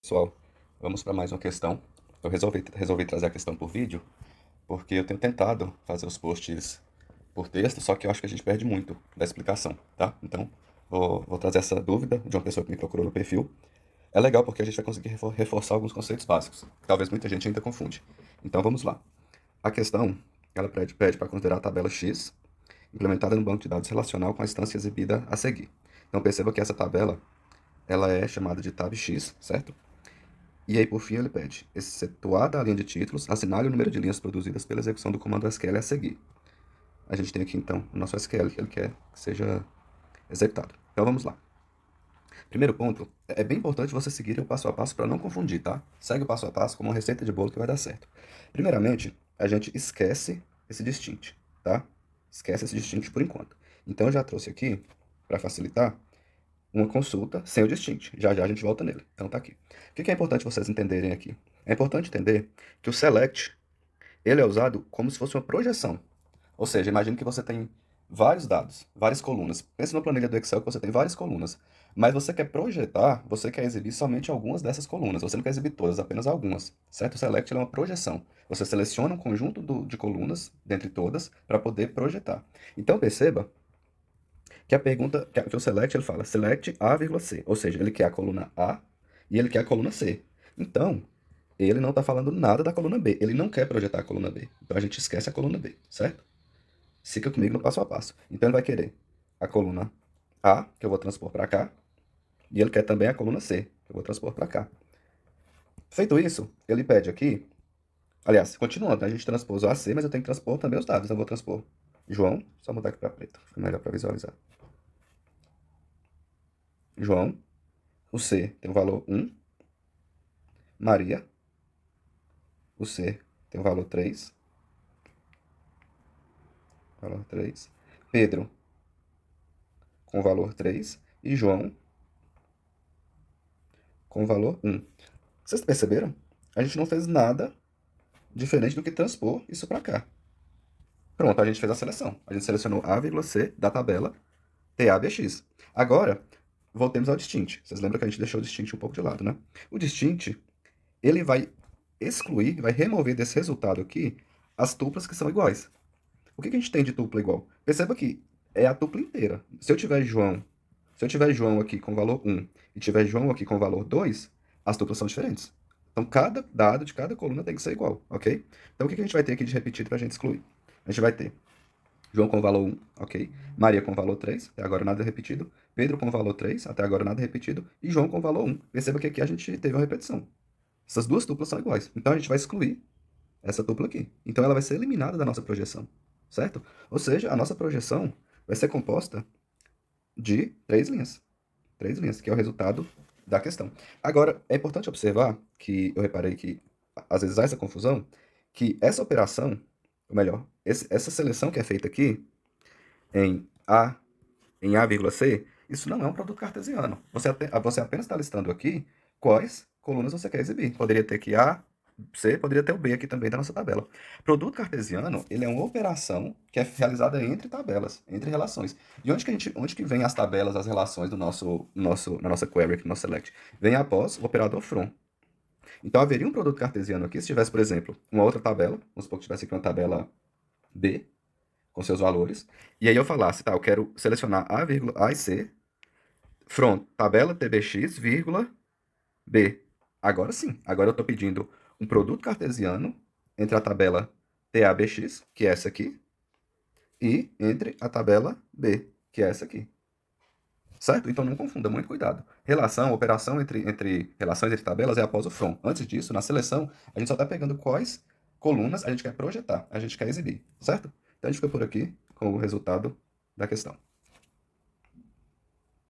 Pessoal, vamos para mais uma questão. Eu resolvi trazer a questão por vídeo, porque eu tenho tentado fazer os posts por texto, só que eu acho que a gente perde muito da explicação, tá? Então, vou trazer essa dúvida de uma pessoa que me procurou no perfil. É legal porque a gente vai conseguir reforçar alguns conceitos básicos, que talvez muita gente ainda confunde. Então, vamos lá. A questão, ela pede para considerar a tabela X, implementada no banco de dados relacional com a instância exibida a seguir. Então, perceba que essa tabela, ela é chamada de tab X, certo? E aí, por fim, ele pede, excetuada a linha de títulos, assinale o número de linhas produzidas pela execução do comando SQL a seguir. A gente tem aqui, então, o nosso SQL que ele quer que seja executado. Então, vamos lá. Primeiro ponto, é bem importante você seguir o passo a passo para não confundir, tá? Segue o passo a passo como uma receita de bolo que vai dar certo. Primeiramente, a gente esquece esse distint, tá? Esquece esse distint por enquanto. Então, eu já trouxe aqui, para facilitar, uma consulta sem o distint. Já já a gente volta nele. Então tá aqui. O que é importante vocês entenderem aqui? É importante entender que o select, ele é usado como se fosse uma projeção. Ou seja, imagine que você tem vários dados, várias colunas. Pensa numa planilha do Excel que você tem várias colunas. Mas você quer projetar, você quer exibir somente algumas dessas colunas. Você não quer exibir todas, apenas algumas. Certo? O select é uma projeção. Você seleciona um conjunto de colunas, dentre todas, para poder projetar. Então perceba que a pergunta, que o select, ele fala select A, C, ou seja, ele quer a coluna A e ele quer a coluna C. Então, ele não está falando nada da coluna B, ele não quer projetar a coluna B. Então a gente esquece a coluna B, certo? Siga comigo no passo a passo. Então ele vai querer a coluna A, que eu vou transpor para cá, e ele quer também a coluna C, que eu vou transpor para cá. Feito isso, ele pede aqui, aliás, continuando, a gente transpôs o AC, mas eu tenho que transpor também os dados. Eu vou transpor João, só mudar aqui para preto, fica melhor para visualizar. João, o C tem o valor 1. Maria, o C tem o valor 3. Valor 3. Pedro, com o valor 3. E João, com o valor 1. Vocês perceberam? A gente não fez nada diferente do que transpor isso para cá. Pronto, a gente fez a seleção. A gente selecionou A, C da tabela TABX. Agora, voltemos ao distint. Vocês lembram que a gente deixou o distint um pouco de lado, né? O distint, ele vai excluir, vai remover desse resultado aqui as tuplas que são iguais. O que a gente tem de tupla igual? Perceba que é a tupla inteira. Se eu tiver João aqui com valor 1 e tiver João aqui com valor 2, as tuplas são diferentes. Então, cada dado de cada coluna tem que ser igual, ok? Então, o que a gente vai ter aqui de repetido para a gente excluir? A gente vai ter João com valor 1, ok? Maria com valor 3, até agora nada repetido. Pedro com valor 3, até agora nada repetido. E João com valor 1. Perceba que aqui a gente teve uma repetição. Essas duas tuplas são iguais. Então, a gente vai excluir essa tupla aqui. Então, ela vai ser eliminada da nossa projeção, certo? Ou seja, a nossa projeção vai ser composta de 3 linhas. 3 linhas, que é o resultado da questão. Agora, é importante observar que eu reparei que às vezes há essa confusão, que essa operação, ou melhor, essa seleção que é feita aqui em A, C, isso não é um produto cartesiano. Você apenas está listando aqui quais colunas você quer exibir. Poderia ter aqui A, C, poderia ter o B aqui também da nossa tabela. Produto cartesiano, ele é uma operação que é realizada entre tabelas, entre relações. E onde que vem as tabelas, as relações na nossa query, aqui no nosso select? Vem após o operador from. Então haveria um produto cartesiano aqui se tivesse, por exemplo, uma outra tabela, vamos supor que tivesse aqui uma tabela B, com seus valores, e aí eu falasse, tá, eu quero selecionar A e C, from tabela TBX, vírgula, B. Agora sim, agora eu estou pedindo um produto cartesiano entre a tabela TABX, que é essa aqui, e entre a tabela B, que é essa aqui. Certo? Então não confunda, muito cuidado. Operação entre relações entre tabelas é após o from. Antes disso, na seleção, a gente só está pegando quais colunas a gente quer projetar, a gente quer exibir. Certo? Então a gente fica por aqui com o resultado da questão.